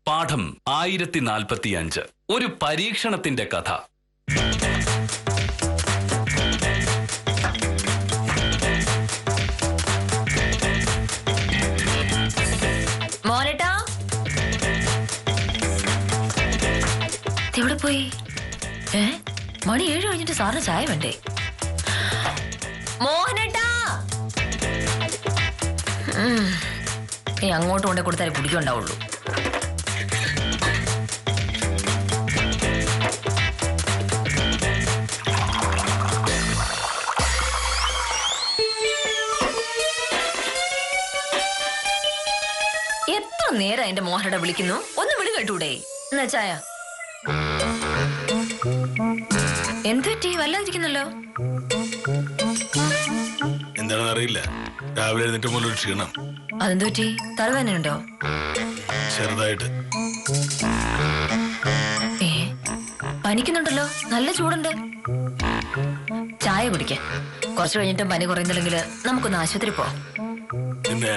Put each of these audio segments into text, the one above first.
പാഠം 1045 ഒരു പരീക്ഷണത്തിന്റെ കഥ. മോനേട്ടാ എവിടെ പോയി? മണി 7 കഴിഞ്ഞിട്ട് സാറിന് ചായ വേണ്ടേ? മോഹനേട്ടാ അങ്ങോട്ട് കൊണ്ടേ കൊടുത്താലേ കുടിക്കുണ്ടാവുള്ളൂ. എത്ര നേരം എന്റെ മോഹനേട്ടാ വിളിക്കുന്നു, ഒന്ന് വിളി കേട്ടൂടെ? എന്നാ ചായ എന്ത് പറ്റി? വല്ലാതിരിക്കുന്നല്ലോ. എന്താണെന്ന് അറിയില്ല, രാവിലെ എഴുന്നേറ്റ് മുതൽ ഒരു ക്ഷീണം. അതെന്ത് പറ്റി? തലവേദനയുണ്ടോ? ചെറുതായിട്ട്. പനിക്കുന്നുണ്ടല്ലോ, നല്ല ചൂടുണ്ട്. ചായ കുടിക്ക. കുറച്ചു കഴിഞ്ഞിട്ടും പനി കുറയുന്നില്ലെങ്കിൽ നമുക്കൊന്ന് ആശുപത്രി പോവാം. പിന്നെ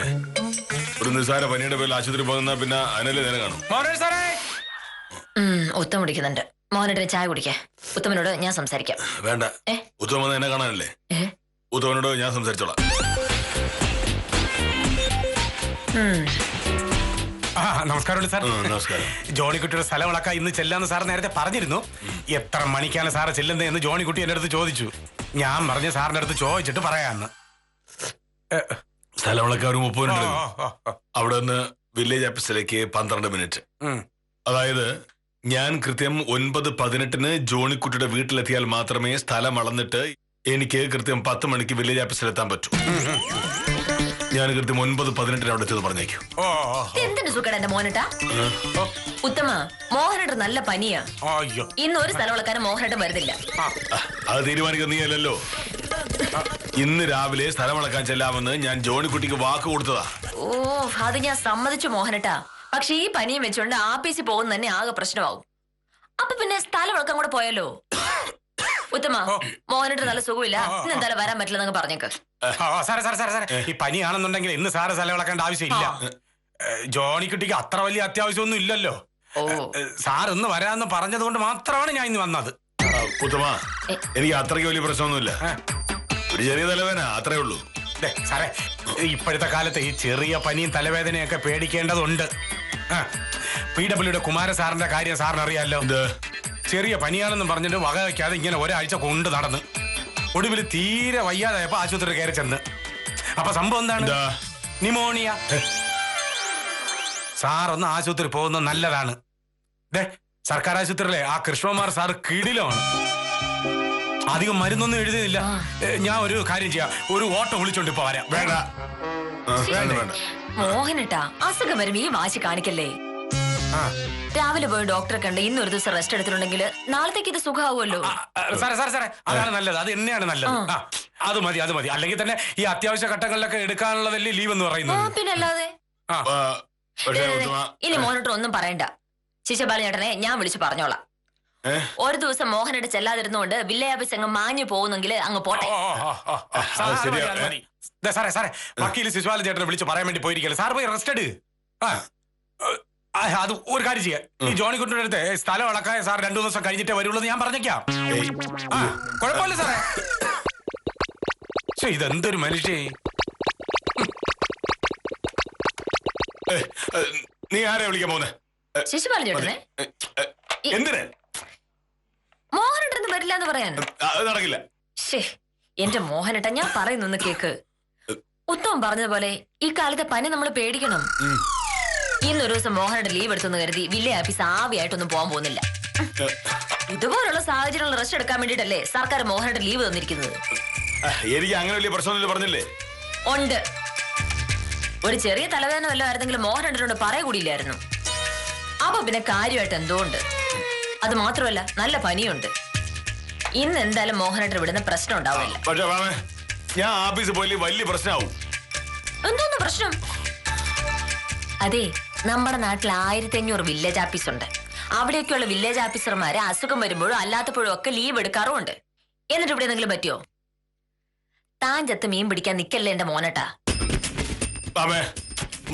ഒരു നിസ്സാര പനിയുടെ പേരിൽ ആശുപത്രി പോകുന്ന പിന്നെ അതിനല്ലേ നേരം കാണും. ഉത്തമ വിളിക്കുന്നുണ്ട്. മോഹനേട്ടൻ ചായ കുടിക്ക. ഉത്തമനോട് ഞാൻ സംസാരിക്കാം. വേണ്ട, ഉത്തമ എന്നെ കാണാനല്ലേ. ഉത്തമനോട് ഞാൻ സംസാരിച്ചോളാം. നമസ്കാരം സാർ. നമസ്കാരം. ജോണിക്കുട്ടിയുടെ സ്ഥലങ്ങളൊക്കെ ഇന്ന് ചെല്ലാന്ന് സാർ നേരത്തെ പറഞ്ഞിരുന്നു. എത്ര മണിക്കാണ് സാറ് ചെല്ലുന്നത് എന്ന് ജോണിക്കുട്ടി എന്റെ അടുത്ത് ചോദിച്ചു. ഞാൻ പറഞ്ഞ സാറിന്റെ അടുത്ത് ചോദിച്ചിട്ട് പറയാന്ന്. സ്ഥലങ്ങളൊക്കെ ഒരു 30 മിനിറ്റ്. അവിടെ നിന്ന് വില്ലേജ് ഓഫീസിലേക്ക് 12 മിനിറ്റ്. അതായത് ഞാൻ കൃത്യം 9:18 ജോണിക്കുട്ടിയുടെ വീട്ടിലെത്തിയാൽ മാത്രമേ സ്ഥലം അളന്നിട്ട് എനിക്ക് കൃത്യം 10 മണിക്ക് വില്ലേജ് ഓഫീസിലെത്താൻ പറ്റൂ. ഞാൻ കൃത്യം 9:18 അവിടെ എത്തിയത് പറഞ്ഞേക്കും. എന്തിനു സുഖം എന്റെ മോഹനേട്ടാ? ഉത്തമ, മോഹനേട്ടൻ നല്ല പനിയാ. ഇന്ന് ഒരു സ്ഥലം വളക്കാനും മോഹനേട്ടൻ വരുന്നില്ല. അത് തീരുമാനിക്കുന്ന നീ അല്ലല്ലോ. ഇന്ന് രാവിലെ സ്ഥലം വളക്കാൻ ചെല്ലാമെന്ന് ഞാൻ ജോണിക്കുട്ടിക്ക് വാക്ക് കൊടുത്തതാ. അത് ഞാൻ സമ്മതിച്ചു മോഹനേട്ടാ. പക്ഷെ ഈ പനിയും വെച്ചോണ്ട് ആപ്പീസിൽ പോകുന്ന തന്നെ ആകെ പ്രശ്നമാവും. അപ്പൊ പിന്നെ സ്ഥലം വളക്കാൻ കൂടെ പോയാലോ? ഉത്തമ, മോഹനേട്ടൻ നല്ല സുഖമില്ല, ഇന്ന് എന്തായാലും വരാൻ പറ്റില്ലെന്നൊക്കെ പറഞ്ഞേക്ക്. ഈ പനിയാണെന്നുണ്ടെങ്കിൽ ഇന്ന് സാറ് സ്ഥലം വളക്കേണ്ട ആവശ്യമില്ല. ജോണിക്കുട്ടിക്ക് അത്ര വലിയ അത്യാവശ്യമൊന്നും ഇല്ലല്ലോ. സാർ ഇന്ന് വരാന്ന് പറഞ്ഞത് കൊണ്ട് മാത്രമാണ് ഞാൻ ഇന്ന് വന്നത്. ഉത്തമ, എനിക്ക് അത്രയ്ക്ക് വലിയ പ്രശ്നമൊന്നുമില്ല. ഒരു ചെറിയ തലവേദന, അത്രേ ഉള്ളൂ. സാറേ, ഇപ്പോഴത്തെ കാലത്ത് ഈ ചെറിയ പനിയും തലവേദനയൊക്കെ പേടിക്കേണ്ടതുണ്ട്. PWയുടെ കുമാര സാറിന്റെ കാര്യം സാറിന് അറിയാലോ. ചെറിയ പനിയാണെന്ന് പറഞ്ഞിട്ട് വക വയ്ക്കാതെ ഇങ്ങനെ ഒരാഴ്ച കൊണ്ട് നടന്ന് ഒടുവിൽ തീരെ വയ്യാതായപ്പോ ആശുപത്രി കയറി ചെന്ന്. അപ്പൊ സംഭവം എന്താണ്? ന്യൂമോണിയ. സാർ ഒന്ന് ആശുപത്രി പോകുന്നത് നല്ലതാണ്. സർക്കാർ ആശുപത്രിയിലെ ആ കൃഷ്ണകുമാർ സാർ കിടിലമാണ്. അധികം മരുന്നൊന്നും എഴുതുന്നില്ല. ഞാൻ ഒരു കാര്യം ചെയ്യാം, ഒരു ഓട്ടോ വിളിച്ചോണ്ട് ഇപ്പൊ വരാം. വേണ്ട, മോഹനേട്ടാ, അസുഖം വരും ഈ വാശി കാണിക്കല്ലേ. രാവിലെ പോയി ഡോക്ടറെ കണ്ട് ഇന്ന് ഒരു ദിവസം റെസ്റ്റ് എടുത്തിട്ടുണ്ടെങ്കിൽ നാളത്തേക്ക് ഇത് സുഖമാവുമല്ലോ. സാറേ, അതാണ് നല്ലത്. അത് തന്നെയാണ് നല്ലത്. അത് മതി. അല്ലെങ്കിൽ തന്നെ ഈ അത്യാവശ്യ ഘട്ടങ്ങളിലൊക്കെ എടുക്കാനുള്ളതല്ലേ ലീവ് എന്ന് പറയുന്നത്. പിന്നെ അല്ലാതെ. ഇനി മോഹനേട്ടൻ ഒന്നും പറയണ്ട. ശിശുപാലചേട്ടനെ ഞാൻ വിളിച്ചു പറഞ്ഞോളാം. ഒരു ദിവസം മോഹനേട്ട് ചെല്ലാതിരുന്നോണ്ട് വില്ലേജ് ഓഫീസ് അങ്ങ് മാഞ്ഞു പോകുന്നെങ്കിൽ അങ്ങ് പോട്ടെ. സാറേ, വക്കീൽ ശിശുപാലൻ ചേട്ടനെ വിളിച്ച് പറയാൻ വേണ്ടി പോയിരിക്കല്ലേ. സാർ പോയി റെസ്റ്റ് എടു. അത് ഒരു കാര്യം ചെയ്യാം, ഈ ജോണിക്കുട്ടിയുടെ അടുത്ത് സ്ഥലം അളക്കാൻ സാർ 2 ദിവസം കഴിഞ്ഞിട്ടേ വരുള്ളൂ ഞാൻ പറഞ്ഞേക്കാം. കുഴപ്പമില്ല സാറേ. ഇതെന്തൊരു മനുഷ്യ. നീ ആരെ വിളിക്കാൻ പോകുന്നേ? ശിശുപാലൻ ചേട്ടനെ. എന്തിന്? മോഹനേട്ടൻ വരില്ല എന്ന് പറയാൻ. നടക്കില്ല. എന്റെ മോഹനേട്ട, ഞാൻ പറയുന്നൊന്ന് കേക്ക്. ഉത്തമം പറഞ്ഞതുപോലെ ഈ കാലത്തെ പനി നമ്മൾ പേടിക്കണം. ഇന്നൊരു ദിവസം മോഹനേട്ടൻ ലീവ് എടുത്തെന്ന് കരുതി വില്ലേജ് ഓഫീസ് ആവിയായിട്ടൊന്നും പോകാൻ പോകുന്നില്ല. ഇതുപോലുള്ള സാഹചര്യങ്ങൾ റെസ്റ്റ് എടുക്കാൻ വേണ്ടിട്ടല്ലേ സർക്കാർ മോഹനേട്ടൻ ലീവ് തന്നിരിക്കുന്നത്. എനിക്ക് അങ്ങനെ വലിയ പ്രശ്നമൊന്നും പറഞ്ഞില്ലേ? ഉണ്ട്. ഒരു ചെറിയ തലവേദന വല്ലതും ആയിരുന്നെങ്കിലും മോഹനേട്ടനോട് പറയൂടിയില്ലായിരുന്നു. അപ്പൊ പിന്നെ കാര്യമായിട്ട് എന്തോ ഉണ്ട്. അത് മാത്രമല്ല, നല്ല പനിയുണ്ട്. ഇന്ന് എന്തായാലും മോഹനേട്ടൻ ഇവിടുന്ന് പ്രശ്നം ഉണ്ടാവില്ല. ഞാൻ ആഫീസിൽ പോയി വലിയ പ്രശ്നമാവും. എന്തോന്ന് പ്രശ്നം? അതെ, നമ്മുടെ നാട്ടിൽ 1500 വില്ലേജ് ഓഫീസ് ഉണ്ട്. അവിടേക്കുള്ള വില്ലേജ് ഓഫീസർമാര് അസുഖം വരുമ്പോഴും അല്ലാത്തപ്പോഴും ഒക്കെ ലീവ് എടുക്കാറുമുണ്ട്. എന്നിട്ട് ഇവിടെ എന്തെങ്കിലും പറ്റിയോ? താൻ ചത്ത് മീൻ പിടിക്കാൻ നിക്കല്ലേ എന്റെ മോനട്ടാ.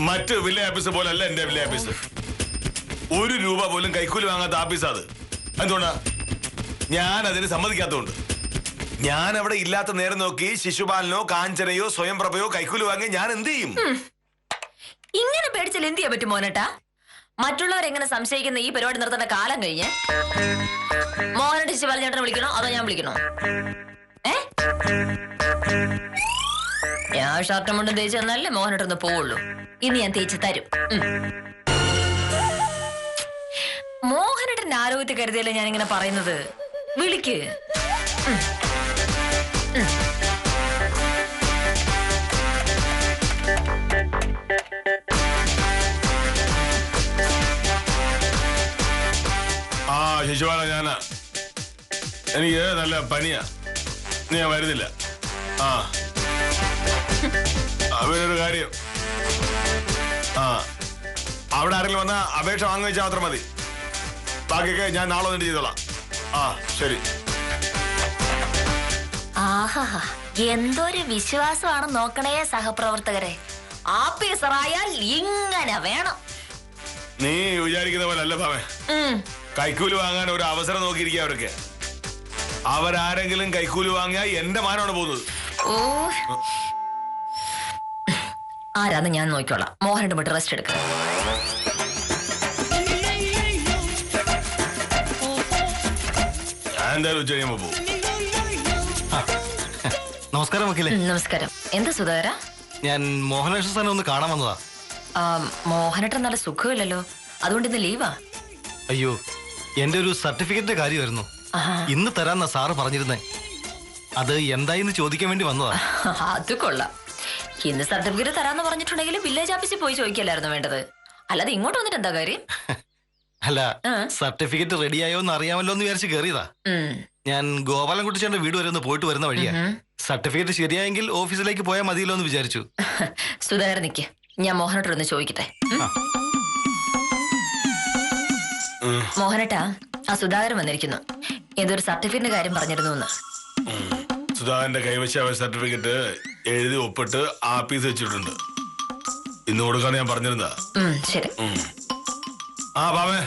മറ്റ് വില്ലേജ് ഓഫീസ് പോലെ അല്ല എന്റെ വില്ലേജ് ഓഫീസ്. 1 രൂപ പോലും കൈക്കൂലി വാങ്ങാത്ത ഓഫീസാ അത്. എന്തുകൊണ്ടാ? ഞാൻ അതിന് സമ്മതിക്കാത്തതുകൊണ്ട്. ഞാൻ അവിടെ ഇല്ലാത്ത നേരം നോക്കി ശിശുപാലനോ കാഞ്ചനയോ സ്വയം പ്രഭയോ കൈക്കൂലി വാങ്ങി ഞാൻ എന്ത് ചെയ്യും? ഇങ്ങനെ പേടിച്ചാൽ എന്ത് ചെയ്യാൻ പറ്റും മോനേട്ടാ? മറ്റുള്ളവരെങ്ങനെ സംശയിക്കുന്ന ഈ പരിപാടി നിർത്തേണ്ട കാലം കഴിഞ്ഞ് മോഹനേട്ട ശിശുപാലൻ ചേട്ടനെ വിളിക്കണോ അതോ ഞാൻ വിളിക്കണോ? ഞാൻ ഷർട്ടും മുണ്ടും തേച്ച് തന്നാലേ മോഹനേട്ടൊന്ന് പോവുള്ളൂ. ഇനി ഞാൻ തേച്ച് തരും. മോഹനേട്ടന്റെ ആരോഗ്യത്തെ കരുതിയല്ലേ ഞാൻ ഇങ്ങനെ പറയുന്നത്. വിളിക്ക്. ആ ശിശുപാല, ഞാനാ. എനിക്ക് നല്ല പനിയാ, ഞാൻ വരുന്നില്ല. ആ അവനൊരു കാര്യം, അവിടെ ആരെങ്കിലും വന്നാ അപേക്ഷ വാങ്ങി വെച്ചാൽ മാത്രം മതി. ബാക്കിയൊക്കെ ഞാൻ നാളെ വന്നിട്ട് ചെയ്തോളാം. ആ ശരി. ആഹാ, എന്തൊരു വിശ്വാസമാണ് നോക്കണേ സഹപ്രവർത്തകരെ. ആഫീസറായാൽ ഇങ്ങനെ വേണം. നീ വിചാരിക്കുന്ന പോലെ അല്ല ഭാവേ. കൈക്കൂലി വാങ്ങാൻ ഒരു അവസരം നോക്കിയിരിക്കുക അവരൊക്കെ. അവരാരെങ്കിലും കൈക്കൂലി വാങ്ങിയാൽ എന്റെ മാനമാണ് പോകുന്നത്. ആരാന്ന് ഞാൻ നോക്കിക്കോളാം. മോഹനോട് വിട്ട് റെസ്റ്റ് എടുക്ക. ഞാൻ എന്തായാലും ഉച്ച കഴിയുമ്പോ പോകും. നമസ്കാരം വക്കീലെ. നമസ്കാരം. എന്താ സുധാകര? ഞാൻ മോഹനേഷ് സാറിനെ ഒന്ന് കാണാൻ വന്നതാ. മോഹനേട്ടൻ നല്ല സുഖമില്ലല്ലോ, അതുകൊണ്ട് ഇന്ന് ലീവാ. അയ്യോ, എന്റെ ഒരു സർട്ടിഫിക്കറ്റിന്റെ കാര്യമായിരുന്നു. ഇന്ന് തരാന്നാ സാറ് പറഞ്ഞിരുന്നേ. അത് എന്തായിന്ന് ചോദിക്കാൻ വേണ്ടി വന്നതാ. അത് കൊള്ളാം. ഇന്ന് സർട്ടിഫിക്കറ്റ് തരാന്ന് പറഞ്ഞിട്ടുണ്ടെങ്കിൽ വില്ലേജ് ഓഫീസിൽ പോയി ചോദിക്കല്ലായിരുന്നു വേണ്ടത്. അല്ലാതെ ഇങ്ങോട്ട് വന്നിട്ട് എന്താ കാര്യം? അല്ല, സർട്ടിഫിക്കറ്റ് റെഡിയായോ എന്ന് അറിയാമല്ലോ എന്ന് വിചാരിച്ച് കയറിയതാ. ഞാൻ ഗോപാലൻകുട്ടിച്ചേട്ടന്റെ വീട് വരെ ഒന്ന് പോയിട്ട് വരുന്ന വഴിയാ. സർട്ടിഫിക്കറ്റ് ശരിയായെങ്കിൽ ഓഫീസിലേക്ക് പോയാൽ മതിയല്ലോ എന്ന് വിചാരിച്ചു. സുധാകരൻ നിക്ക്, ഞാൻ മോഹനേട്ടൊന്ന് ചോദിക്കട്ടെ. മോഹനേട്ടാ, ആ സുധാകരൻ വന്നിരിക്കുന്നു. ഏതൊരു സർട്ടിഫിക്കറ്റിന്റെ കാര്യം പറഞ്ഞിരുന്നു എന്ന്. സുധാകരന്റെ കൈവശ സർട്ടിഫിക്കറ്റ് എഴുതി ഒപ്പിട്ട് ആഫീസ് വെച്ചിട്ടുണ്ട്. ഇന്ന് കൊടുക്കാന്ന് ഞാൻ പറഞ്ഞിരുന്നതാ. ശരി. ആ ബാബേ,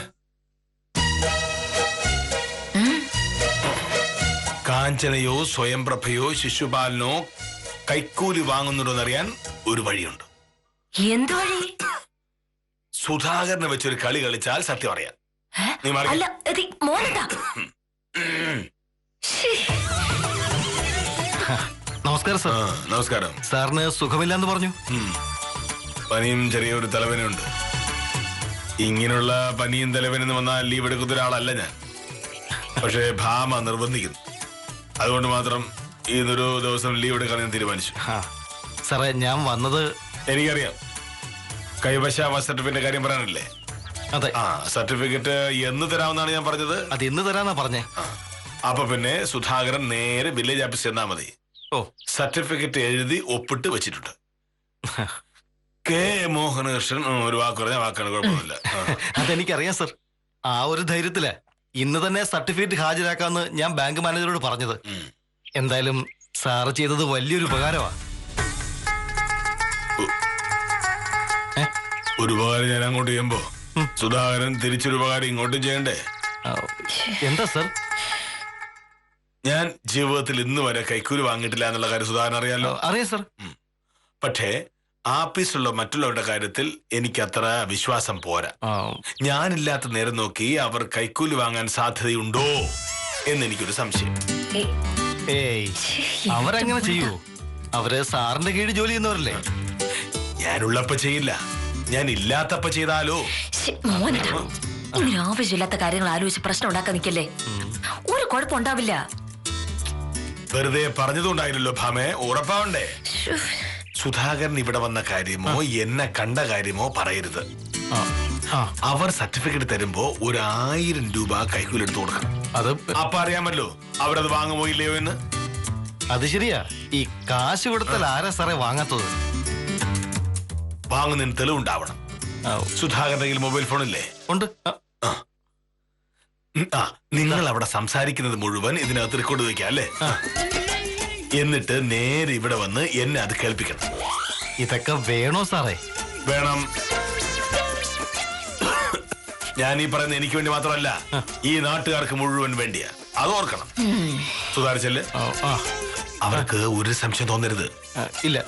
കാഞ്ചനയോ സ്വയം പ്രഭയോ ശിശുപാലനോ കൈക്കൂലി വാങ്ങുന്നുണ്ടോന്നറിയാൻ ഒരു വഴിയുണ്ട്. എന്ത് വഴി? സുധാകരനെ വെച്ചൊരു കളി കളിച്ചാൽ സത്യം അറിയാം. അല്ല, മോഹനേട്ടാ. നമസ്കാരം സാർ. നമസ്കാരം. സാറിന് സുഖമില്ലാന്ന് പറഞ്ഞു. പനിയും ചെറിയൊരു തലവേനുണ്ട്. ഇങ്ങനെയുള്ള പനിയും തലവേനെന്ന് വന്നാൽ ലീവ് എടുക്കുന്ന ഒരാളല്ല ഞാൻ. പക്ഷേ ഭാമ നിർബന്ധിക്കുന്നു. അതുകൊണ്ട് മാത്രം ഇന്നൊരു ദിവസം ലീവ് എടുക്കാൻ ഞാൻ തീരുമാനിച്ചു. സാറേ, ഞാൻ വന്നത് എനിക്കറിയാം. കൈവശ സർട്ടിഫിക്കറ്റിന്റെ കാര്യം പറയാനല്ലേ? അതെ. സർട്ടിഫിക്കറ്റ് എന്ന് തരാമെന്നാണ് ഞാൻ പറഞ്ഞത്. അത് ഇന്ന് തരാന്നാ പറഞ്ഞേ. അപ്പൊ പിന്നെ സുധാകരൻ നേരെ വില്ലേജ് ഓഫീസ് ചെന്നാ മതി. സർട്ടിഫിക്കറ്റ് എഴുതി ഒപ്പിട്ട് വെച്ചിട്ടുണ്ട്. കെ മോഹനകൃഷ്ണൻ ഒരു വാക്ക് പറഞ്ഞ വാക്കാണ്, കുഴപ്പമൊന്നുമില്ല. അതെനിക്കറിയാം സർ. ആ ഒരു ധൈര്യത്തില് ഇന്ന് തന്നെ സർട്ടിഫിക്കറ്റ് ഹാജരാക്കാന്ന് ഞാൻ ബാങ്ക് മാനേജറോട് പറഞ്ഞത്. എന്തായാലും സാറ് ചെയ്തത് വലിയൊരു ഉപകാരമാ. ഒരു ഉപകാരം ഞാൻ അങ്ങോട്ട് ചെയ്യുമ്പോ സുധാകരൻ തിരിച്ചൊരു ഉപകാരം ഇങ്ങോട്ടും ചെയ്യണ്ടേ? എന്താ സർ? ഞാൻ ജീവിതത്തിൽ ഇന്ന് വരെ കൈക്കൂലി വാങ്ങിയിട്ടില്ല എന്നുള്ള കാര്യം സുധാകരൻ അറിയാലോ. അറിയാം സർ. പക്ഷേ ആഫീസിലുള്ള മറ്റുള്ളവരുടെ കാര്യത്തിൽ എനിക്ക് അത്ര വിശ്വാസം പോരാ. ഞാനില്ലാത്ത നേരം നോക്കി അവർ കൈക്കൂലി വാങ്ങാൻ സാധ്യതയുണ്ടോ എന്നെനിക്കൊരു സംശയം. ഏയ്, അവരങ്ങനെ ചെയ്യൂ? അവര് സാറിന്റെ കീഴിൽ ജോലി ചെയ്യുന്നവരല്ലേ. ഞാനുള്ളപ്പ ചെയ്യില്ല, ഞാൻ ഇല്ലാത്തപ്പ ചെയ്താലോ? ഇങ്ങനെ ആവശ്യമില്ലാത്ത കാര്യങ്ങൾ ആലോചിച്ച് പ്രശ്നം ഉണ്ടാക്കാൻ നിൽക്കല്ലേ. ഒരു കുഴപ്പമുണ്ടാവില്ല. വെറുതെ പറഞ്ഞതുകൊണ്ടായില്ലല്ലോ ഭാമേ, ഉറപ്പാവണ്ടേ? സുധാകരൻ ഇവിടെ വന്ന കാര്യമോ എന്നെ കണ്ട കാര്യമോ പറയരുത്. അവർ സർട്ടിഫിക്കറ്റ് തരുമ്പോ 1000 രൂപ കൈക്കൂലി എടുത്തു കൊടുക്കണം. അത് അപ്പൊ അറിയാമല്ലോ അവരത് വാങ്ങുമോ ഇല്ലയോ എന്ന്. അത് ശരിയാ. ഈ കാശ് കൊടുത്താൽ ആരാ സാറേ വാങ്ങാത്തത്? വാങ്ങുന്നതിന് തെളിവുണ്ടാവണം. സുധാകരന്റെ കയ്യിൽ മൊബൈൽ ഫോണില്ലേ? ഉണ്ട്. നിങ്ങൾ അവിടെ സംസാരിക്കുന്നത് മുഴുവൻ ഇതിനകത്ത് റെക്കോർഡ് വയ്ക്കാം അല്ലേ? എന്നിട്ട് നേരെ ഇവിടെ വന്ന് എന്നെ അത് കേൾപ്പിക്കണം. ഇതൊക്കെ വേണോ സാറേ? വേണം. ഞാൻ ഈ പറയുന്നത് എനിക്ക് വേണ്ടി മാത്രമല്ല, ഈ നാട്ടുകാർക്ക് മുഴുവൻ വേണ്ടിയാ. അത് ഓർക്കണം. സുധാരിച്ചല്ലേ, അവർക്ക് ഒരു സംശയം തോന്നരുത്. ഇല്ല.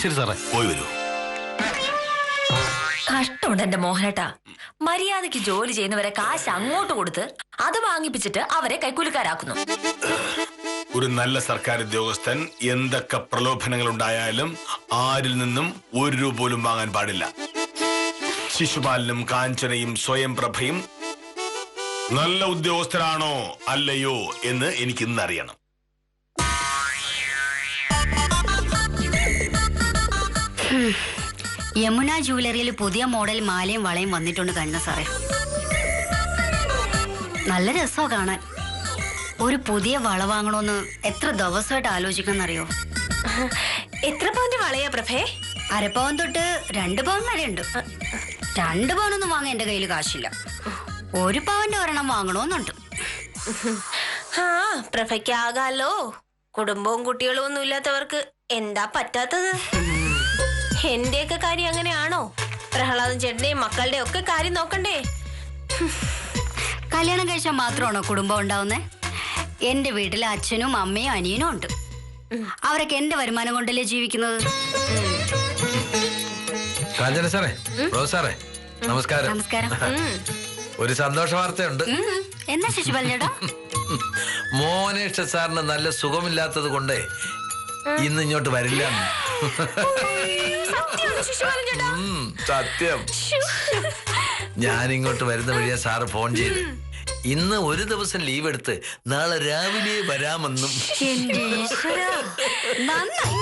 ശരി സാറേ, പോയി വരൂ. കഷ്ടമുണ്ട് എന്റെ മോഹനേട്ടാ. മര്യാദയ്ക്ക് ജോലി ചെയ്യുന്നവരെ കാശ് അങ്ങോട്ട് കൊടുത്ത് അത് വാങ്ങിപ്പിച്ചിട്ട് അവരെ കൈക്കൂലിക്കാരാക്കുന്നു. ഒരു നല്ല സർക്കാർ ഉദ്യോഗസ്ഥൻ എന്തൊക്കെ പ്രലോഭനങ്ങൾ ഉണ്ടായാലും ആരിൽ നിന്നും ഒരു രൂപ പോലും വാങ്ങാൻ പാടില്ല. ശിശുപാലനും കാഞ്ചനയും സ്വയം പ്രഭയും നല്ല ഉദ്യോഗസ്ഥരാണോ അല്ലയോ എന്ന് എനിക്ക് ഇന്ന് അറിയണം. യമുന ജുവലറിയിൽ പുതിയ മോഡൽ മാലയും വളയും വന്നിട്ടുണ്ട് കഴിഞ്ഞ സാറേ. നല്ല രസമോ കാണാൻ. ഒരു പുതിയ വള വാങ്ങണമെന്ന് എത്ര ദിവസമായിട്ട് ആലോചിക്കുന്നറിയോ? എത്ര പവന്റെ വളയാ പ്രഭേ? അരപ്പവൻ തൊട്ട് 2 പവൻ വരെ ഉണ്ട്. 2 പവനൊന്നും വാങ്ങാൻ എന്റെ കയ്യിൽ കാശില്ല. 1 പവന്റെ ഒരെണ്ണം വാങ്ങണമെന്നുണ്ട്. പ്രഭയ്ക്കാകാലോ. കുടുംബവും കുട്ടികളും ഒന്നും ഇല്ലാത്തവർക്ക് എന്താ പറ്റാത്തത്? എന്റെയൊക്കെ കാര്യം അങ്ങനെയാണോ? പ്രഹ്ലാദൻ ചേട്ടന്റെയും മക്കളുടെ ഒക്കെ കാര്യം നോക്കണ്ടേ? കല്യാണം കഴിച്ചാൽ മാത്രമാണോ കുടുംബം ഉണ്ടാവുന്നേ? എന്റെ വീട്ടിൽ അച്ഛനും അമ്മയും അനിയനും ഉണ്ട്. അവരൊക്കെ എന്റെ വരുമാനം കൊണ്ടല്ലേ ജീവിക്കുന്നത്. കാഞ്ചന സാറേ, റോസ് സാറേ, നമസ്കാരം. നമസ്കാരം. ഒരു സന്തോഷ വാർത്തയുണ്ട്. എന്താ ശിശുപാൽ ചേട്ടാ? മോനേഷ സാറിന് നല്ല സുഖമില്ലാത്തത് കൊണ്ടേ ഇന്ന് ഇങ്ങോട്ട് വരില്ല. സത്യം. ഞാനിങ്ങോട്ട് വരുന്ന വഴിയാ സാറ് ഫോൺ ചെയ്ത് ഇന്ന് ഒരു ദിവസം ലീവ് എടുത്ത് നാളെ രാവിലെ വരാമെന്നും. നന്നായി.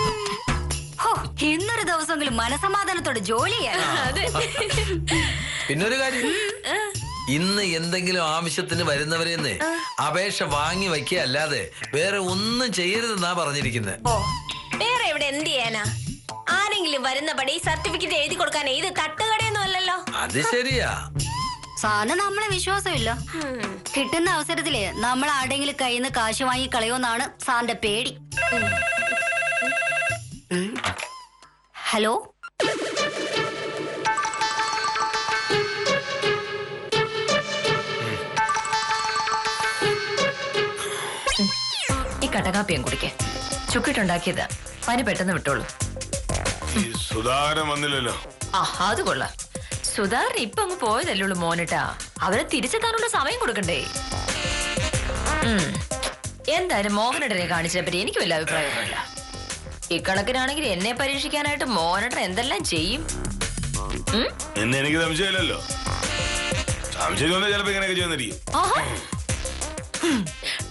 ഇന്നൊരു ദിവസമെങ്കിലും മനസമാധാനത്തോടെ ജോലി ചെയ്യാൻ. പിന്നൊരു കാര്യം, ഇന്ന് എന്തെങ്കിലും ആവശ്യത്തിന് വരുന്നവരെന്ന് അപേക്ഷ വാങ്ങി വയ്ക്കുക അല്ലാതെ വേറെ ഒന്നും ചെയ്യരുതെന്നാ പറഞ്ഞിരിക്കുന്നത്. വേറെ എവിടെ എന്ത് ചെയ്യാനാ? ആരെങ്കിലും വരുന്ന പടി സർട്ടിഫിക്കറ്റ് എഴുതി കൊടുക്കാൻ ഇത് തട്ടുകടയൊന്നും അല്ലല്ലോ. അത് ശരിയാ. സാറിന് നമ്മളെ വിശ്വാസമില്ല. കിട്ടുന്ന അവസരത്തില് നമ്മൾ ആരുടെങ്കിലും കയ്യിൽ നിന്ന് കാശ് വാങ്ങി കളയോന്നാണ് സാറിന്റെ പേടി. ഹലോ, ഈ കട്ടകാപ്പിയും കുടിക്കേ. ചുക്കിട്ടുണ്ടാക്കിയത് പനി പെട്ടെന്ന് വിട്ടോളൂ. സുധാകരൻ വന്നില്ലല്ലോ. അത് കൊള്ളാം. സുധാകരൻ ഇപ്പൊ അങ്ങ് പോയതല്ലുള്ളൂ മോനട്ടാ. അവരെ തിരിച്ചെത്താനുള്ള സമയം കൊടുക്കണ്ടേ? എന്തായാലും മോഹനടനെ കാണിച്ചതിനെ എനിക്ക് വലിയ അഭിപ്രായമൊന്നുമില്ല. ഇക്കണക്കിനാണെങ്കിൽ എന്നെ പരീക്ഷിക്കാനായിട്ട് മോഹനടൻ എന്തെല്ലാം ചെയ്യും. എന്നെ എനിക്ക് സംശയമില്ലല്ലോ. സംശയം ചിലപ്പോ ഇങ്ങനെയൊക്കെ ചെയ്യുന്നിരിക്കും.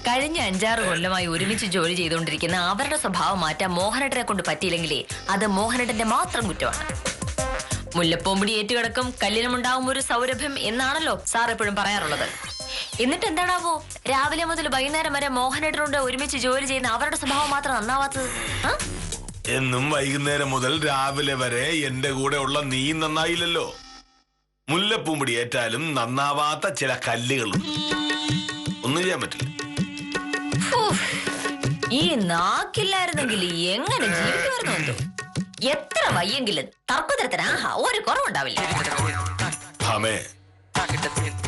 കഴിഞ്ഞ 5-6 കൊല്ലമായി ഒരുമിച്ച് ജോലി ചെയ്തുകൊണ്ടിരിക്കുന്ന അവരുടെ സ്വഭാവം മാറ്റാൻ മോഹനടനെ കൊണ്ട് പറ്റിയില്ലെങ്കിലേ അത് മോഹനടന്റെ മാത്രം കുറ്റമാണ്. മുല്ലപ്പൂമ്പടി ഏറ്റുകിടക്കും കല്ലിനുമുണ്ടാവും ഒരു സൗരഭ്യം എന്നാണല്ലോ സാർ എപ്പോഴും പറയാറുള്ളത്. എന്നിട്ട് എന്താണാവോ രാവിലെ മുതൽ വൈകുന്നേരം വരെ മോഹനടനോട് ഒരുമിച്ച് ജോലി ചെയ്യുന്ന അവരുടെ സ്വഭാവം മാത്രം നന്നാവാത്തത്? എന്നും വൈകുന്നേരം മുതൽ രാവിലെ വരെ എന്റെ കൂടെ ഉള്ള നീ നന്നായില്ലല്ലോ. മുല്ലപ്പൂമ്പടി ഏറ്റാലും നന്നാവാത്ത ചില കല്ലുകളുണ്ട്. ഒന്നും ചെയ്യാൻ പറ്റില്ല. ഈ നാക്കില്ലായിരുന്നെങ്കിൽ എങ്ങനെ ജീവിക്കുമായിരുന്നു? എത്ര വയ്യെങ്കിലും തർക്കതരത്തിന് ഒരു കുറവുണ്ടാവില്ല. ഭാമേ,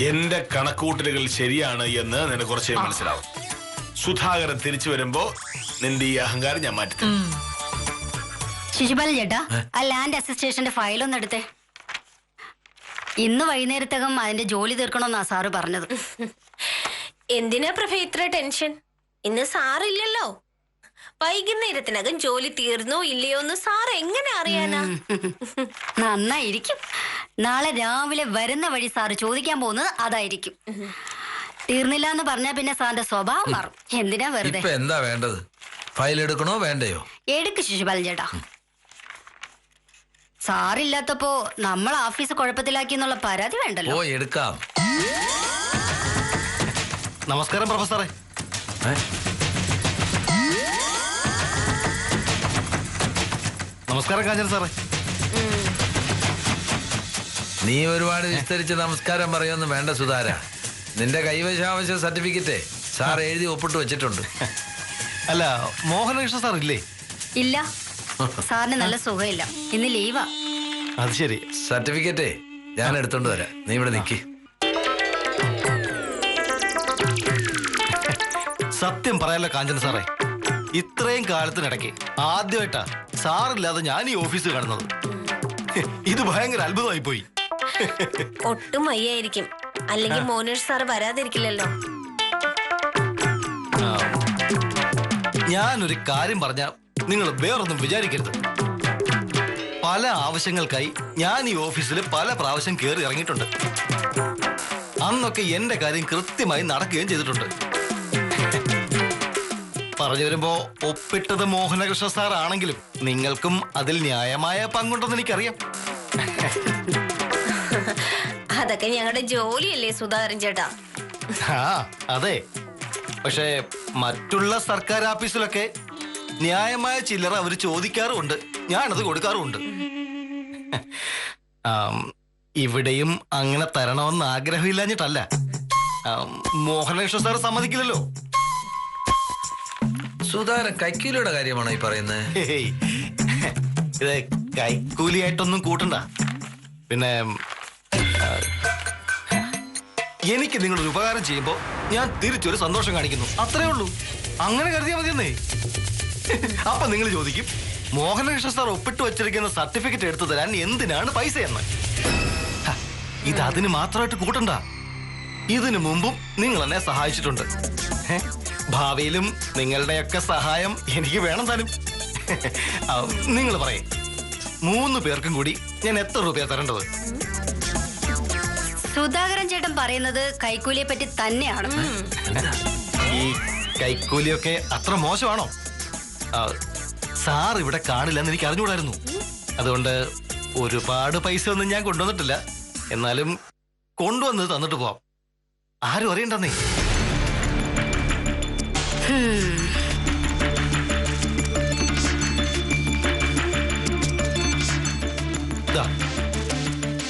എന്റെ കണക്കൂട്ടലുകൾ ശരിയാണ് എന്ന് നിനക്ക് കുറച്ച് മനസ്സിലാവും. സുധാകരൻ തിരിച്ചു വരുമ്പോ നിന്റെ ഈ അഹങ്കാരം ഞാൻ മാറ്റി. ശിശുപാലൻ ചേട്ടാ, ആ ലാൻഡ് അസിസ്റ്റേഷന്റെ ഫയലൊന്നും എടുത്തേ. ഇന്ന് വൈകുന്നേരത്തകം അതിന്റെ ജോലി തീർക്കണമെന്നാ സാറ് പറഞ്ഞത്. എന്തിനാ പ്രഭ ഇത്ര ടെൻഷൻ? ഇന്ന് സാറില്ലല്ലോ. വൈകുന്നേരത്തിനകം ജോലി തീർന്നോ ഇല്ലയോ എന്ന് സാർ എങ്ങനെ അറിയാനാ? നന്നായിരിക്കും. നാളെ രാവിലെ വരുന്ന വഴി സാറ് ചോദിക്കാൻ പോകുന്നത് അതായിരിക്കും. തീർന്നില്ല എന്ന് പറഞ്ഞാൽ പിന്നെ സാറിന്റെ സ്വഭാവം മാറും. എന്തിനാ വെറുതെ? എന്താ വേണ്ടത്? ഫയൽ എടുക്കണോ വേണ്ടയോ? എടുക്ക് ശിശുപാലൻ ചേട്ടാ. സാറില്ലാത്തപ്പോ നമ്മൾ ഓഫീസ് കുഴപ്പത്തിലാക്കി എന്നുള്ള പരാതി വേണ്ടല്ലോ. എടുക്കാം. നമസ്കാരം പ്രൊഫസറെ. നമസ്കാരം കാഞ്ചന സാറേ. നീ ഒരുപാട് വിസ്തരിച്ച് നമസ്കാരം പറയൊന്നും വേണ്ട സുധാര. നിന്റെ കൈവശാവശ്യ സർട്ടിഫിക്കറ്റ് സാർ എഴുതി ഒപ്പിട്ട് വെച്ചിട്ടുണ്ട്. അല്ല, മോഹനകൃഷ്ണ സാർ ഇല്ലേ? ഇല്ല, സാറിന് നല്ല സുഖമില്ല. ഇന്ന് ലീവാ. അത് ശരി. സർട്ടിഫിക്കറ്റേ ഞാൻ എടുത്തോണ്ട് വരാം, നീ ഇവിടെ നിക്ക്. സത്യം പറയാലോ കാഞ്ചന സാറേ, ഇത്രയും കാലത്തിനിടയ്ക്ക് ആദ്യമായിട്ടാ സാറില്ലാതെ ഞാൻ ഈ ഓഫീസ് കാണുന്നത്. ഇത് ഭയങ്കര അത്ഭുതമായി പോയി. ഒട്ടും വയ്യായിരിക്കും, അല്ലെങ്കിൽ മോനേഷ് സാർ വരാതിരിക്കില്ലല്ലോ. ഞാനൊരു കാര്യം പറഞ്ഞ നിങ്ങൾ വേറൊന്നും വിചാരിക്കരുത്. പല ആവശ്യങ്ങൾക്കായി ഞാൻ ഈ ഓഫീസിൽ പല പ്രാവശ്യം കയറി ഇറങ്ങിയിട്ടുണ്ട്. അന്നൊക്കെ എന്റെ കാര്യം കൃത്യമായി നടക്കുകയും ചെയ്തിട്ടുണ്ട്. പറഞ്ഞു വരുമ്പോ ഒപ്പിട്ടത് മോഹനകൃഷ്ണ സാർ ആണെങ്കിലും നിങ്ങൾക്കും അതിൽ ന്യായമായ പങ്കുണ്ടെന്ന് എനിക്കറിയാം. അതൊക്കെ ഞങ്ങളുടെ ജോലിയല്ലേ സുധാകരൻ ചേട്ടാ. ആ അതെ, പക്ഷേ മറ്റുള്ള സർക്കാർ ഓഫീസിലൊക്കെ ന്യായമായ ചില്ലറ അവർ ചോദിക്കാറുമുണ്ട്, ഞാനത് കൊടുക്കാറുമുണ്ട്. ഇവിടെയും അങ്ങനെ തരണമെന്ന് ആഗ്രഹമില്ലാഞ്ഞിട്ടല്ല, മോഹനകൃഷ്ണ സാർ സമ്മതിക്കില്ലല്ലോ. സുധാകരൻ കൈക്കൂലിയുടെ കാര്യമാണോ ഈ പറയുന്നത്? ഇത് കൈക്കൂലിയായിട്ടൊന്നും കൂട്ടണ്ട. പിന്നെ എനിക്ക് നിങ്ങളൊരു ഉപകാരം ചെയ്യുമ്പോ ഞാൻ തിരിച്ചൊരു സന്തോഷം കാണിക്കുന്നു, അത്രേ ഉള്ളൂ. അങ്ങനെ കരുതിയാൽ മതിയെന്നേ. അപ്പൊ നിങ്ങൾ ചോദിക്കും, മോഹനകൃഷ്ണ സാർ ഒപ്പിട്ട് വച്ചിരിക്കുന്ന സർട്ടിഫിക്കറ്റ് എടുത്തു തരാൻ എന്തിനാണ് പൈസ എന്ന്. ഇത് അതിന് മാത്രമായിട്ട് കൂട്ടണ്ട. ഇതിനു മുമ്പും നിങ്ങൾ എന്നെ സഹായിച്ചിട്ടുണ്ട്. ഭാവിയിലും നിങ്ങളുടെയൊക്കെ സഹായം എനിക്ക് വേണം താനും. നിങ്ങൾ പറയേ, 3 പേർക്കും കൂടി ഞാൻ എത്ര രൂപയാണ് തരേണ്ടത്? സുധാകരൻ ചേട്ടൻ പറയുന്നത് കൈക്കൂലിയെ പറ്റി തന്നെയാണ്. ഈ കൈക്കൂലിയൊക്കെ അത്ര മോശമാണോ? സാർ ഇവിടെ കാണില്ലെന്ന് എനിക്ക് അറിഞ്ഞുകൂടായിരുന്നു. അതുകൊണ്ട് ഒരുപാട് പൈസ ഒന്നും ഞാൻ കൊണ്ടുവന്നിട്ടില്ല. എന്നാലും കൊണ്ടുവന്നത് തന്നിട്ട് പോവാം, ആരും അറിയണ്ടെന്നേ.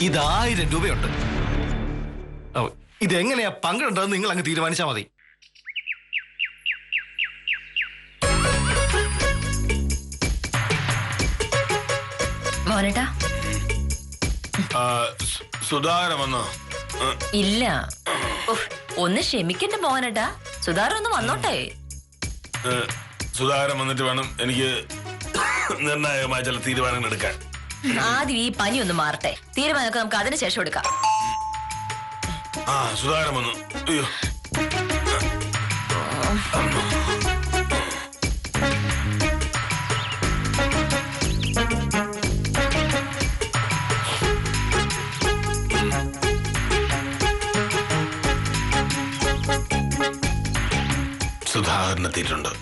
ഇത് 1000 രൂപയുണ്ട്. ഇതെങ്ങനെയാ പങ്കിടേണ്ടതെന്ന് നിങ്ങൾ അങ്ങ് തീരുമാനിച്ചാൽ മതി. മോനേട്ടാ സുധാകരൻ വന്നോ? ഇല്ല. ഒന്ന് ക്ഷമിക്കണ്ട മോനേട്ടാ, സുധാകരൻ ഒന്ന് വന്നോട്ടെ. സുധാകരൻ വന്നിട്ട് വേണം എനിക്ക് നിർണായകമായ ചില തീരുമാനങ്ങൾ എടുക്കാൻ. ആദ്യം ഈ പനി ഒന്ന് മാറട്ടെ, തീരുമാനമൊക്കെ നമുക്ക് അതിന് ശേഷം എടുക്കാം. സുധാകരൻ വന്നു. അയ്യോ, സുധാകരൻ എത്തിയിട്ടുണ്ട്.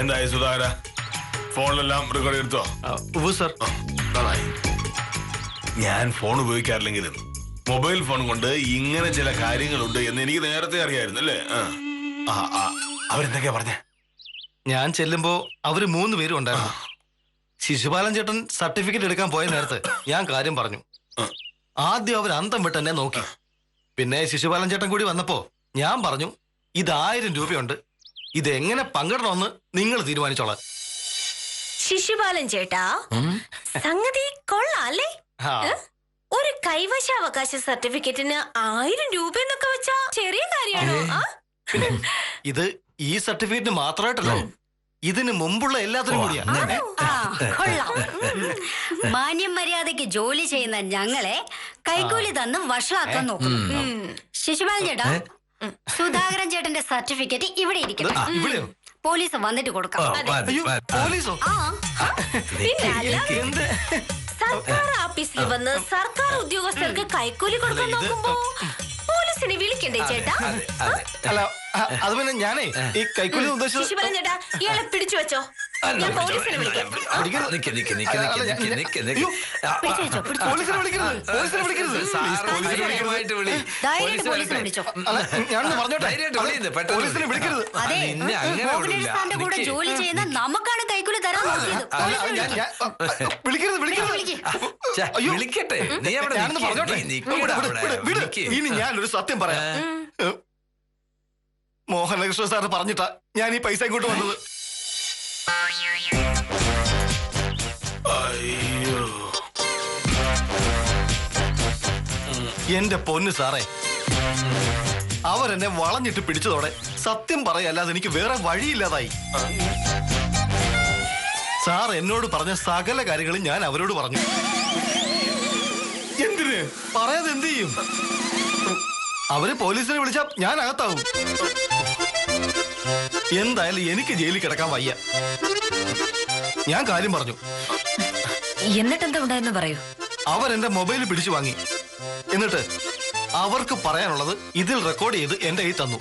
എന്തായി സുധാകര, ഫോണിലെല്ലാം റെക്കോർഡ് എടുത്തോ? സർ. ഞാൻ ഫോൺ ഉപയോഗിക്കാറില്ലെങ്കിലും മൊബൈൽ ഫോൺ കൊണ്ട് ഇങ്ങനെ ചില കാര്യങ്ങളുണ്ട് എന്ന് എനിക്ക് നേരത്തെ അറിയായിരുന്നു അല്ലേ? അവരെന്തൊക്കെയാ പറഞ്ഞേ? ഞാൻ ചെല്ലുമ്പോ അവര് 3 പേരും ഉണ്ടായിരുന്നു. ശിശുപാലൻ ചേട്ടൻ സർട്ടിഫിക്കറ്റ് എടുക്കാൻ പോയ നേരത്ത് ഞാൻ കാര്യം പറഞ്ഞു. ആദ്യം അവർ അന്തം വിട്ട് എന്നെ നോക്കി. പിന്നെ ശിശുപാലൻ ചേട്ടൻ കൂടി വന്നപ്പോ ഞാൻ പറഞ്ഞു, ഇത് 1000 രൂപയുണ്ട്, ഇതെങ്ങനെ പങ്കിടണമെന്ന് നിങ്ങൾ തീരുമാനിച്ചോളാം. ശിശുപാലൻ ചേട്ടാ, സംഗതി കൊള്ളാല്ലേ? ഒരു കൈവശാവകാശ സർട്ടിഫിക്കറ്റിന് 1000 രൂപ എന്നൊക്കെ വെച്ചാ ചെറിയ കാര്യമാണോ? ഇത് ഈ സർട്ടിഫിക്കറ്റിന് മാത്രമായിട്ടല്ല, ഇതിന് മുമ്പുള്ള എല്ലാത്തിനും കൂടിയാ. മാന്യം മര്യാദയ്ക്ക് ജോലി ചെയ്യുന്ന ഞങ്ങളെ കൈക്കൂലി തന്നും വഷളാക്കാൻ നോക്കും. ശിശുപാലൻ ചേട്ടാ, സുധാകരൻ ചേട്ടന്റെ സർട്ടിഫിക്കറ്റ് ഇവിടെ ഇരിക്കണം. ഇവിടെയോ? പോലീസ് വന്നിട്ട് കൊടുക്കാം. പോലീസോ? സർക്കാർ ഓഫീസിൽ വന്ന് സർക്കാർ ഉദ്യോഗസ്ഥർക്ക് കൈക്കൂലി കൊടുക്കാൻ നോക്കുമ്പോ പോലീസിനെ വിളിക്കണ്ടേ ചേട്ടാ? അല്ല, അത് പിന്നെ ഞാനേ ഈ കൈക്കൂലി ഉദ്ദേശിച്ചത്. ശിശുപാലൻ ചേട്ടാ, ഇയാളെ പിടിച്ചു വെച്ചോ, ഞാൻ പോലീസിനെ വിളിക്കാം. പോലീസിനെ വിളിക്കരുത്, പോലീസിനെ വിളിക്കരുത്. ധൈര്യമായിട്ട് പോലീസിനെ വിളിച്ചോ. ഞാനൊന്ന് പറഞ്ഞോട്ടെ, പോലീസിനെ വിളിക്കരുത്. അതെ, മോഹനേഷ് സാറിന്റെ കൂടെ ജോലി ചെയ്യുന്ന നമുക്കാണ് കൈക്കൂലി തരാൻ നോക്കിയത്. വിളിക്കരുത്, വിളിക്കരുത്. വിളിക്കട്ടെ, നീ ഞാനൊന്ന് പറഞ്ഞോട്ടെ. ഇനി ഞാനൊരു സത്യം പറയാം. മോഹനകൃഷ്ണ സാറ് പറഞ്ഞിട്ടാ ഞാൻ ഈ പൈസ ഇങ്ങോട്ട് വന്നത്. അയ്യോ, എന്റെ പൊന്ന് സാറേ, അവരെന്നെ വളഞ്ഞിട്ട് പിടിച്ചതോടെ സത്യം പറയല്ലാതെ എനിക്ക് വേറെ വഴിയില്ലാതായി. സാർ എന്നോട് പറഞ്ഞ സകല കാര്യങ്ങളും ഞാൻ അവരോട് പറഞ്ഞു. എന്തിന്? പറയാതെ എന്ത് ചെയ്യും? അവര് പോലീസിനെ വിളിച്ചാ ഞാൻ അകത്താവും. എന്തായാലും എനിക്ക് ജയിലിൽ കിടക്കാൻ വയ്യ. ഞാൻ കാര്യം പറഞ്ഞു. എന്നിട്ടെന്താ ഉണ്ടായെന്ന് പറയൂ. അവരെന്റെ മൊബൈൽ പിടിച്ചു വാങ്ങി. എന്നിട്ട് അവർക്ക് പറയാനുള്ളത് ഇതിൽ റെക്കോർഡ് ചെയ്ത് എന്റെ കയ്യിൽ തന്നു.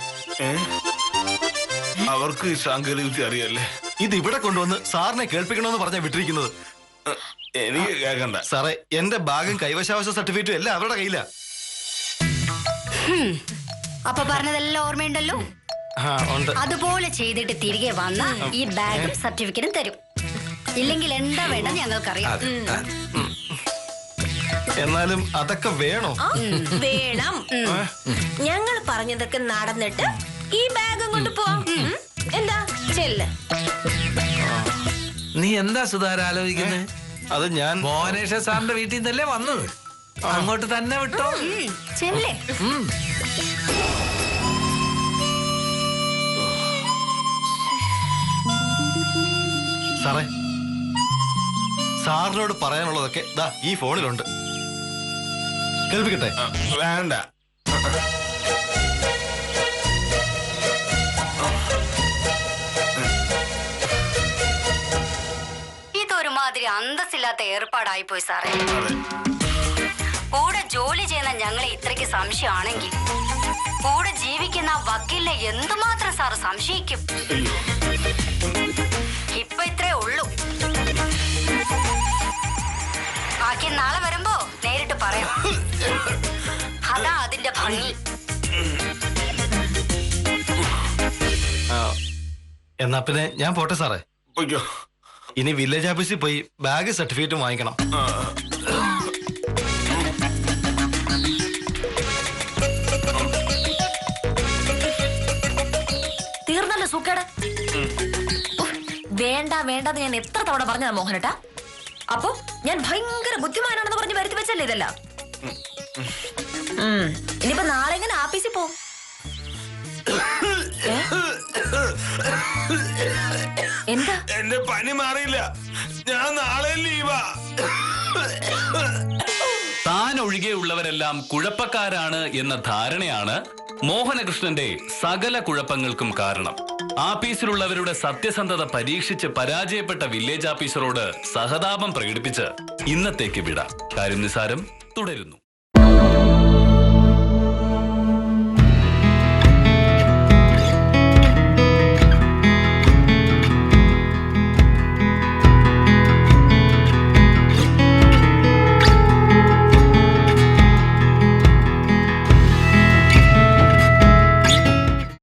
അവർക്ക് ഈ സാങ്കേതിക വിദ്യ അറിയല്ലേ? ഇത് ഇവിടെ കൊണ്ടുവന്ന് സാറിനെ കേൾപ്പിക്കണമെന്ന് പറഞ്ഞാ വിട്ടിരിക്കുന്നത്. എനിക്ക് കേൾക്കണ്ട സാറേ, എന്റെ ബാഗും കൈവശാവശ സർട്ടിഫിക്കറ്റും എല്ലാം അവരുടെ കയ്യിലാ. അപ്പൊ പറഞ്ഞതെല്ലാം ഓർമ്മയുണ്ടല്ലോ. ഉണ്ട്. അതുപോലെ ചെയ്തിട്ട് തിരികെ വന്ന ഈ ബാഗും സർട്ടിഫിക്കറ്റും തരും. ഇല്ലെങ്കിൽ എന്താ വേണ്ടത് ഞങ്ങൾക്കറിയാം. എന്നാലും അതൊക്കെ വേണോ? വേണം. ഞങ്ങൾ പറഞ്ഞതൊക്കെ നടന്നിട്ട് ഈ ബാഗും കൊണ്ട് പോവാം. എന്താ ചെല്ല്. നീ എന്താ സുധാര ആലോചിക്കുന്നത്? അത് ഞാൻ മോഹനേഷ സാറിന്റെ വീട്ടിൽ നിന്നല്ലേ വന്നത്? അങ്ങോട്ട് തന്നെ വിട്ടോ. ചെല്ലേ. സാറേ, സാറിനോട് പറയാനുള്ളതൊക്കെ ദാ ഈ ഫോണിലുണ്ട്. കേൾപ്പിക്കട്ടെ? വേണ്ട. ഇതൊരുമാതിരി അന്തസ്സില്ലാത്ത ഏർപ്പാടായി പോയി സാറേ. കൂടെ ജോലി ചെയ്യുന്ന ഞങ്ങളെ ഇത്രയ്ക്ക് സംശയമാണെങ്കിൽ കൂടെ ജീവിക്കുന്ന ആ വക്കീലിനെ എന്തുമാത്രം സാറ് സംശയിക്കും? ഇപ്പൊ ഇത്രേ ഉള്ളൂ. ബാക്കി നാളെ വരുമ്പോ നേരിട്ട് പറയാം. അതാ അതിന്റെ ഭംഗി. എന്നാ പിന്നെ ഞാൻ പോട്ടെ സാറേ. അയ്യോ, ഇനി വില്ലേജ് ഓഫീസിൽ പോയി ബാഗ് സർട്ടിഫിക്കറ്റും വാങ്ങിക്കണം. തീർന്നല്ലോ സൂക്കേട്. വേണ്ട വേണ്ടെന്ന് ഞാൻ എത്ര തവണ പറഞ്ഞതാ മോഹനേട്ടാ. അപ്പൊ ഞാൻ ഭയങ്കര ബുദ്ധിമാനാണെന്ന് പറഞ്ഞ് വരുത്തി വെച്ചല്ലേ ഇതെല്ലാം. ഇനിയിപ്പോ നാളെ എങ്ങനെ ആഫീസിൽ പോവും? എന്താ? എന്റെ പനി മാറിയില്ല. ഞാൻ നാളെ ലീവാ. താൻ ഒഴികെയുള്ളവരെല്ലാം കുഴപ്പക്കാരാണ് എന്ന ധാരണയാണ് മോഹനകൃഷ്ണന്റെ സകല കുഴപ്പങ്ങൾക്കും കാരണം. ആഫീസിലുള്ളവരുടെ സത്യസന്ധത പരീക്ഷിച്ച് പരാജയപ്പെട്ട വില്ലേജ് ഓഫീസറോട് സഹതാപം പ്രകടിപ്പിച്ച് ഇന്നത്തേക്ക് വിടാം. കാര്യം നിസാരം തുടരുന്നു.